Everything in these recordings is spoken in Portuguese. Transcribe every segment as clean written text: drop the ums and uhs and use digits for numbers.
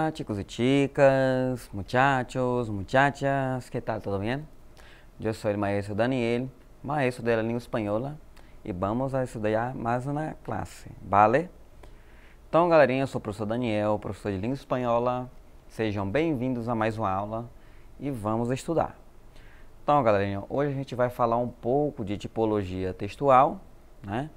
Hola chicos y chicas, muchachos, muchachas, ¿qué tal? ¿Todo bien? Yo soy el maestro Daniel, maestro de la língua espanhola, e vamos a estudar mais na classe, vale? Então, galerinha, eu sou o professor Daniel, professor de língua espanhola. Sejam bem-vindos a mais uma aula e vamos estudar. Então, galerinha, hoje a gente vai falar um pouco de tipologia textual, né?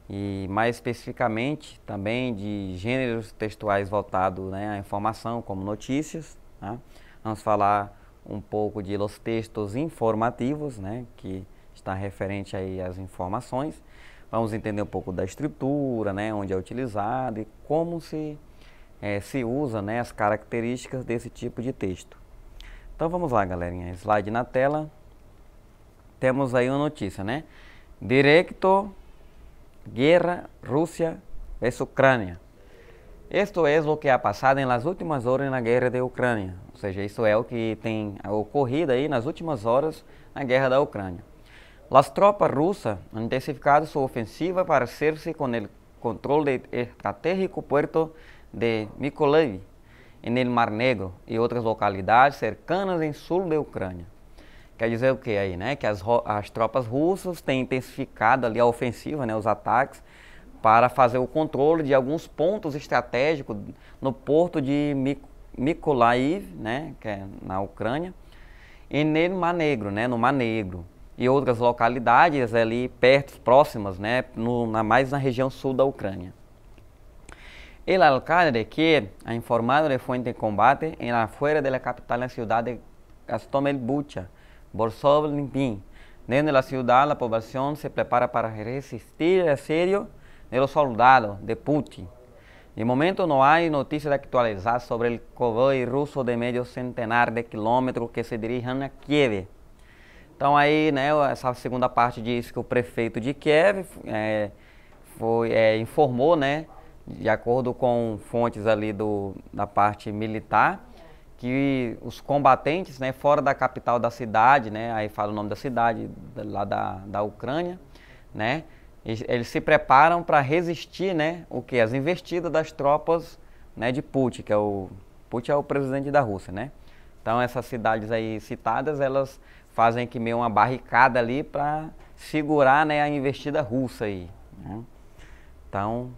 E mais especificamente também de gêneros textuais voltados, né, à informação, como notícias, né? Vamos falar um pouco de los textos informativos, né, que está referente aí às informações. Vamos entender um pouco da estrutura, né, onde é utilizado e como se usa, né, as características desse tipo de texto. Então vamos lá, galerinha, slide na tela. Temos aí uma notícia, né? Directo Guerra Rusia versus Ucrânia. Esto é o que ha passado nas últimas horas na guerra da Ucrânia. Ou seja, isso é o que tem ocorrido aí nas últimas horas na guerra da Ucrânia. As tropas russas han intensificado sua ofensiva para hacer-se com o controle estratégico puerto de Mykolaiv, no Mar Negro e outras localidades cercanas em sul da Ucrânia. Quer dizer o que aí, né? Que as tropas russas têm intensificado ali a ofensiva, né, os ataques, para fazer o controle de alguns pontos estratégicos no porto de Mykolaiv, né, que é na Ucrânia, e no Mar Negro, né, no Mar Negro, e outras localidades ali perto, próximas, né, mais na região sul da Ucrânia. El alcalde que ha informado de fuente de combate en afuera de la capital, la ciudad de Gostomel Bucha, Borsov-Limpin. Dentro de la ciudad, la población se prepara para resistir el asedio de los soldados de Putin. De momento no hay noticias actualizadas sobre el convoy ruso de medio centenar de quilômetros que se dirigem a Kiev. Então aí, né, essa segunda parte diz que o prefeito de Kiev informou, né, de acordo com fontes ali da parte militar, que os combatentes, né, fora da capital da cidade, né, aí fala o nome da cidade lá da Ucrânia, né, eles se preparam para resistir, né, as investidas das tropas, né, de Putin, Putin é o presidente da Rússia, né. Então essas cidades aí citadas, elas fazem que meio uma barricada ali para segurar, né, a investida russa aí, né. Então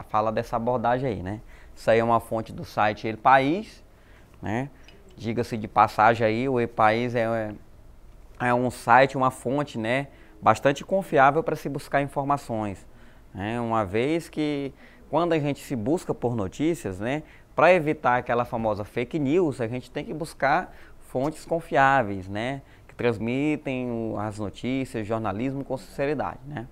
fala dessa abordagem aí, né. Isso aí é uma fonte do site El País, né? Diga-se de passagem aí, o El País é um site, uma fonte, né, bastante confiável para se buscar informações, né? Uma vez que quando a gente se busca por notícias, né, para evitar aquela famosa fake news, a gente tem que buscar fontes confiáveis, né, que transmitem as notícias, jornalismo com sinceridade, né?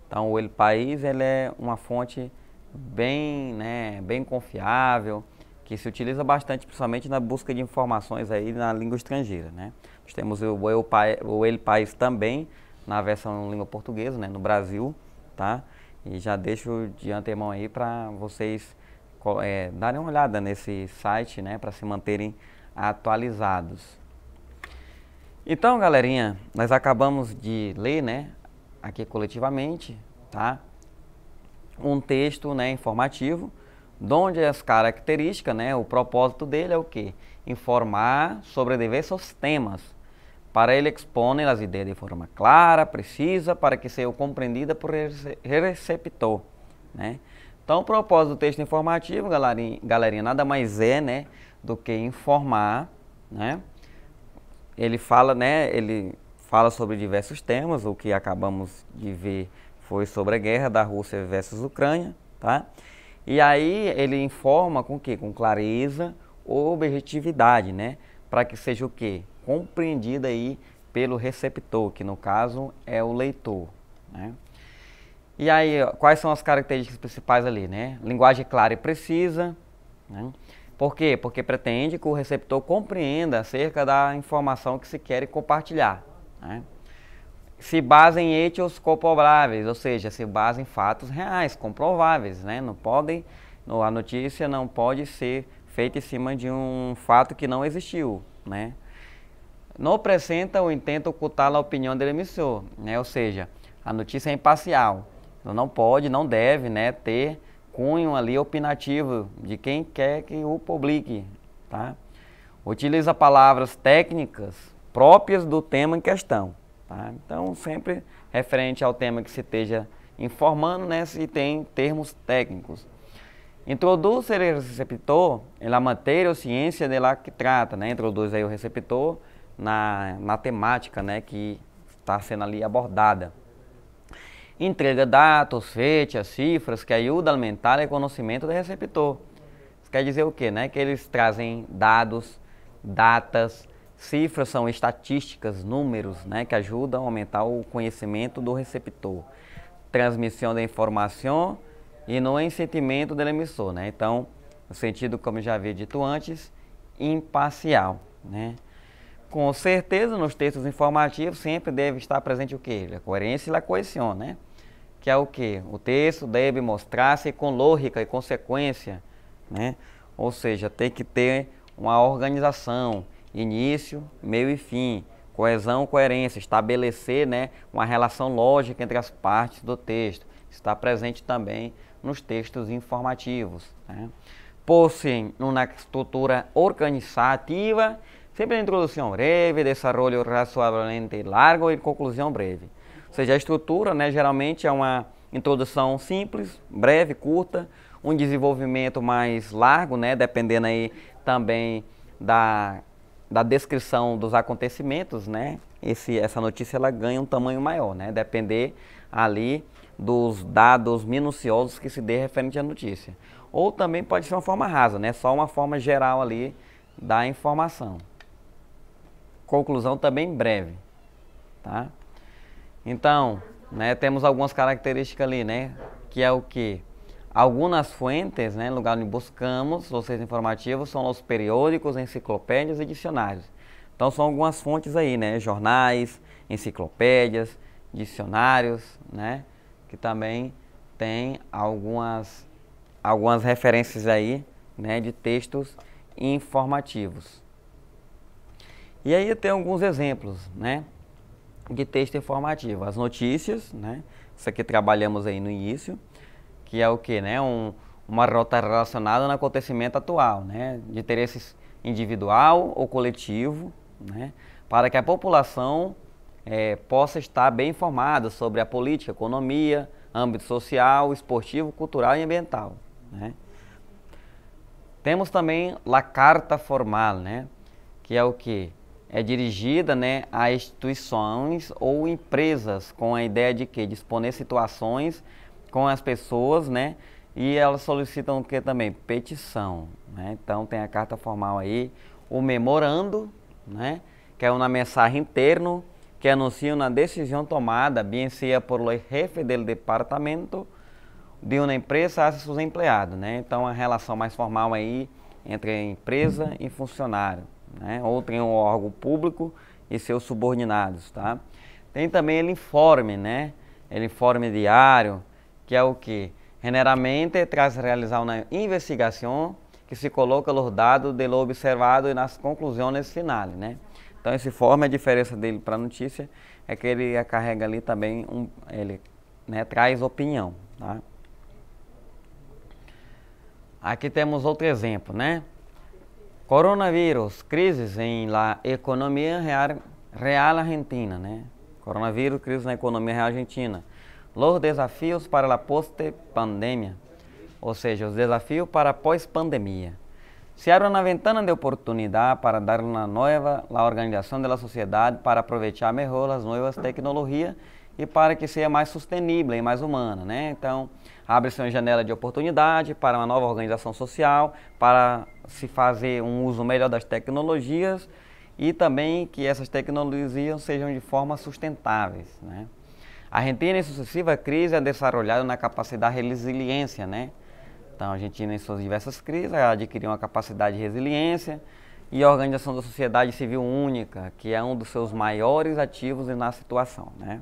Então o El País, ele é uma fonte bem, né, bem confiável, que se utiliza bastante, principalmente na busca de informações aí na língua estrangeira, né? Nós temos o El País também na versão língua portuguesa, né, no Brasil, tá? E já deixo de antemão aí para vocês darem uma olhada nesse site, né, para se manterem atualizados. Então, galerinha, nós acabamos de ler, né, aqui coletivamente, tá? Um texto, né, informativo, onde as características, né, o propósito dele é o quê? Informar sobre diversos temas, para ele exponer as ideias de forma clara, precisa, para que seja compreendida por receptor, né? Então, o propósito do texto informativo, galerinha, nada mais é, né, do que informar, né? Ele fala sobre diversos temas, o que acabamos de ver foi sobre a guerra da Rússia versus Ucrânia, tá? E aí ele informa com o quê? Com clareza ou objetividade, né? Para que seja o quê? Compreendida aí pelo receptor, que no caso é o leitor, né? E aí, quais são as características principais ali, né? Linguagem clara e precisa, né? Por quê? Porque pretende que o receptor compreenda acerca da informação que se quer compartilhar, né? Se basa em hechos comprováveis, ou seja, se basa em fatos reais, comprováveis, né? A notícia não pode ser feita em cima de um fato que não existiu, né? Não apresenta ou intenta ocultar a opinião do emissor, né? Ou seja, a notícia é imparcial, não pode, não deve, né, ter cunho ali opinativo de quem quer que o publique, tá? Utiliza palavras técnicas próprias do tema em questão, tá? Então, sempre referente ao tema que se esteja informando, né, se tem termos técnicos. Introduz o receptor na matéria ou ciência de lá que trata, né? Introduz aí o receptor na temática, né, que está sendo ali abordada. Entrega dados, fechas, cifras que ajudam a aumentar o conhecimento do receptor. Isso quer dizer o quê, né? Que eles trazem dados, datas, cifras são estatísticas, números, né? Que ajudam a aumentar o conhecimento do receptor. Transmissão da informação e no sentimento do emissor, né? Então, no sentido, como eu já havia dito antes, imparcial, né? Com certeza, nos textos informativos sempre deve estar presente o quê? A coerência e a coesão, né? Que é o quê? O texto deve mostrar-se com lógica e consequência, né? Ou seja, tem que ter uma organização, início, meio e fim, coesão, coerência, estabelecer, né, uma relação lógica entre as partes do texto. Está presente também nos textos informativos, né? Possui uma estrutura organizativa, sempre introdução breve, desenvolvimento razoavelmente largo e conclusão breve. Ou seja, a estrutura, né, geralmente é uma introdução simples, breve, curta, um desenvolvimento mais largo, né, dependendo aí também da descrição dos acontecimentos, né? Essa notícia ela ganha um tamanho maior, né? Depender ali dos dados minuciosos que se dê referente à notícia. Ou também pode ser uma forma rasa, né? Só uma forma geral ali da informação. Conclusão também breve, tá? Então, né, temos algumas características ali, né? Que é o que? Algumas fontes, né, no lugar onde buscamos os textos informativos, são os periódicos, enciclopédias e dicionários. Então, são algumas fontes aí, né? Jornais, enciclopédias, dicionários, né? Que também tem algumas referências aí, né, de textos informativos. E aí tem alguns exemplos, né, de texto informativo. As notícias, né? Isso aqui trabalhamos aí no início, que é o que, né? Uma rota relacionada no acontecimento atual, né? De interesse individual ou coletivo, né? Para que a população possa estar bem informada sobre a política, economia, âmbito social, esportivo, cultural e ambiental, né? Temos também a carta formal, né? Que é o que? É dirigida, né, a instituições ou empresas com a ideia de que disponer situações com as pessoas, né, e elas solicitam o que também? Petição, né? Então tem a carta formal aí, o memorando, né, que é uma mensagem interna que anuncia uma decisão tomada, bem seja por o jefe do departamento de uma empresa a seus empregados, né? Então a relação mais formal aí entre a empresa e funcionário, né? Ou tem um órgão público e seus subordinados, tá? Tem também o informe, né? O informe diário, que é o que? Generalmente traz a realizar uma investigação que se coloca os dados do observado e nas conclusões finais, né? Então esse informe, a diferença dele para a notícia é que ele carrega ali também, ele, né, traz opinião, tá? Aqui temos outro exemplo, né? Coronavírus, crises em la economia real argentina, né? Coronavírus, crise na economia real argentina. Los desafios para a post-pandemia, ou seja, os desafios para a pós-pandemia. Se abre uma ventana de oportunidade para dar uma nova a organização da sociedade para aproveitar melhor as novas tecnologias e para que seja mais sustentável e mais humana, né? Então, abre-se uma janela de oportunidade para uma nova organização social, para se fazer um uso melhor das tecnologias e também que essas tecnologias sejam de forma sustentáveis, né? A Argentina, em sucessiva crise, é desenvolvida na capacidade de resiliência, né? Então, a Argentina, em suas diversas crises, adquiriu uma capacidade de resiliência e a organização da sociedade civil única, que é um dos seus maiores ativos na situação, né?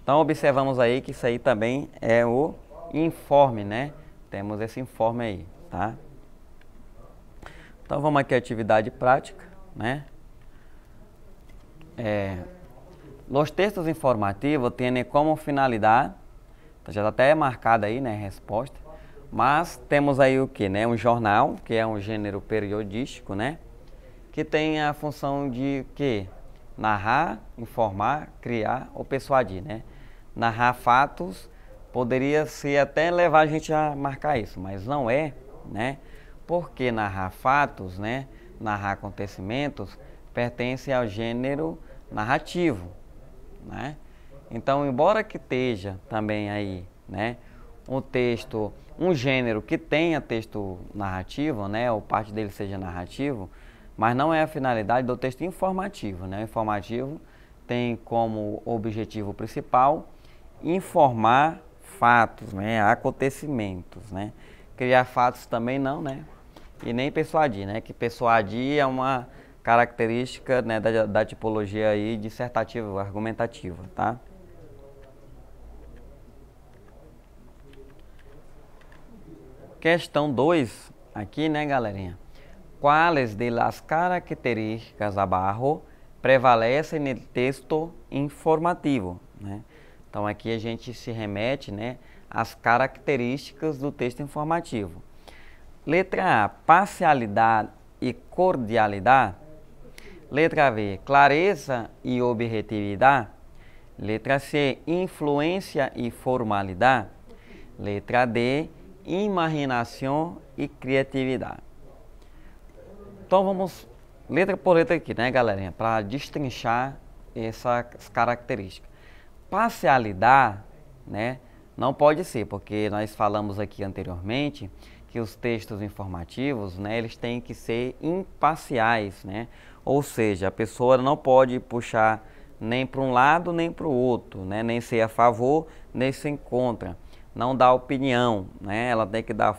Então, observamos aí que isso aí também é o informe, né? Temos esse informe aí, tá? Então, vamos aqui à atividade prática, né? Os textos informativos têm como finalidade, então já está até marcada aí, né, a resposta, Mas temos aí o que, né? Um jornal, que é um gênero periodístico, né? Que tem a função de que? Narrar, informar, criar ou persuadir, né? Narrar fatos poderia ser até levar a gente a marcar isso, mas não é, né? Porque narrar fatos, né? Narrar acontecimentos pertence ao gênero narrativo, né? Então, embora que esteja também aí, né, um gênero que tenha texto narrativo, né, ou parte dele seja narrativo, mas não é a finalidade do texto informativo, né? O informativo tem como objetivo principal informar fatos, né, acontecimentos, né? Criar fatos também não, né? E nem persuadir, né? Que persuadir é uma característica, né, da tipologia aí dissertativa, argumentativa, tá? Questão 2, aqui, né, galerinha? Quais de las características abaixo prevalecem no texto informativo, né? Então, aqui a gente se remete, né, às características do texto informativo. Letra A, parcialidade e cordialidade. Letra B, clareza e objetividade. Letra C, influência e formalidade. Letra D, imaginação e criatividade. Então vamos letra por letra aqui, né, galerinha, para destrinchar essas características. Parcialidade, né, não pode ser, porque nós falamos aqui anteriormente que os textos informativos, né, eles têm que ser imparciais, né? Ou seja, a pessoa não pode puxar nem para um lado nem para o outro, né? Nem ser a favor, nem ser contra. Não dá opinião, né? Ela tem que dar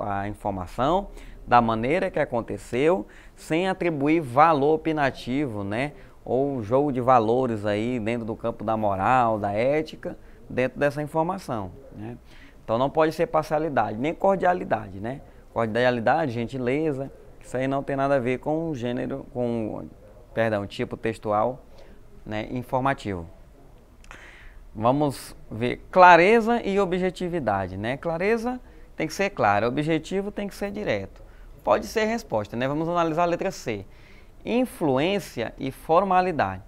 a informação da maneira que aconteceu, sem atribuir valor opinativo, né? Ou jogo de valores aí dentro do campo da moral, da ética, dentro dessa informação, né? Então não pode ser parcialidade, nem cordialidade, né? Cordialidade, gentileza, isso aí não tem nada a ver com o gênero, tipo textual, né, informativo. Vamos ver clareza e objetividade, né? Clareza tem que ser clara, objetivo tem que ser direto. Pode ser resposta, né? Vamos analisar a letra C. Influência e formalidade.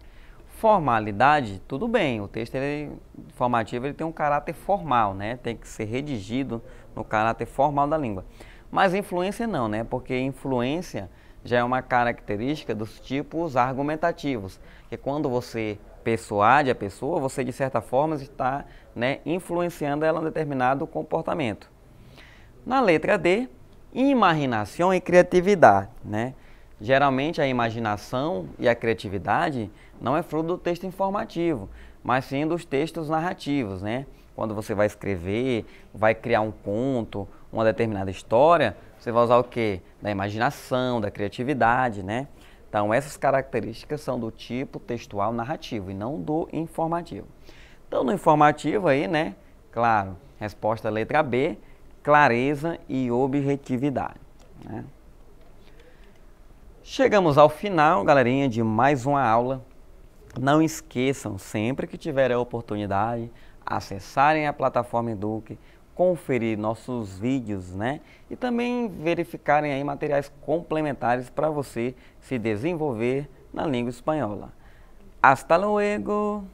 Formalidade, tudo bem, o texto informativo ele tem um caráter formal, né? Tem que ser redigido no caráter formal da língua. Mas influência não, né? Porque influência já é uma característica dos tipos argumentativos, que quando você persuade a pessoa, você de certa forma está, né, influenciando ela em um determinado comportamento. Na letra D, imaginação e criatividade, né? Geralmente a imaginação e a criatividade não é fruto do texto informativo, mas sim dos textos narrativos, né? Quando você vai escrever, vai criar um conto, uma determinada história, você vai usar o quê? Da imaginação, da criatividade, né? Então essas características são do tipo textual narrativo e não do informativo. Então no informativo aí, né? Claro, resposta letra B, clareza e objetividade, né? Chegamos ao final, galerinha, de mais uma aula. Não esqueçam, sempre que tiverem a oportunidade, acessarem a plataforma Eduque, conferir nossos vídeos, né? E também verificarem aí materiais complementares para você se desenvolver na língua espanhola. Hasta luego!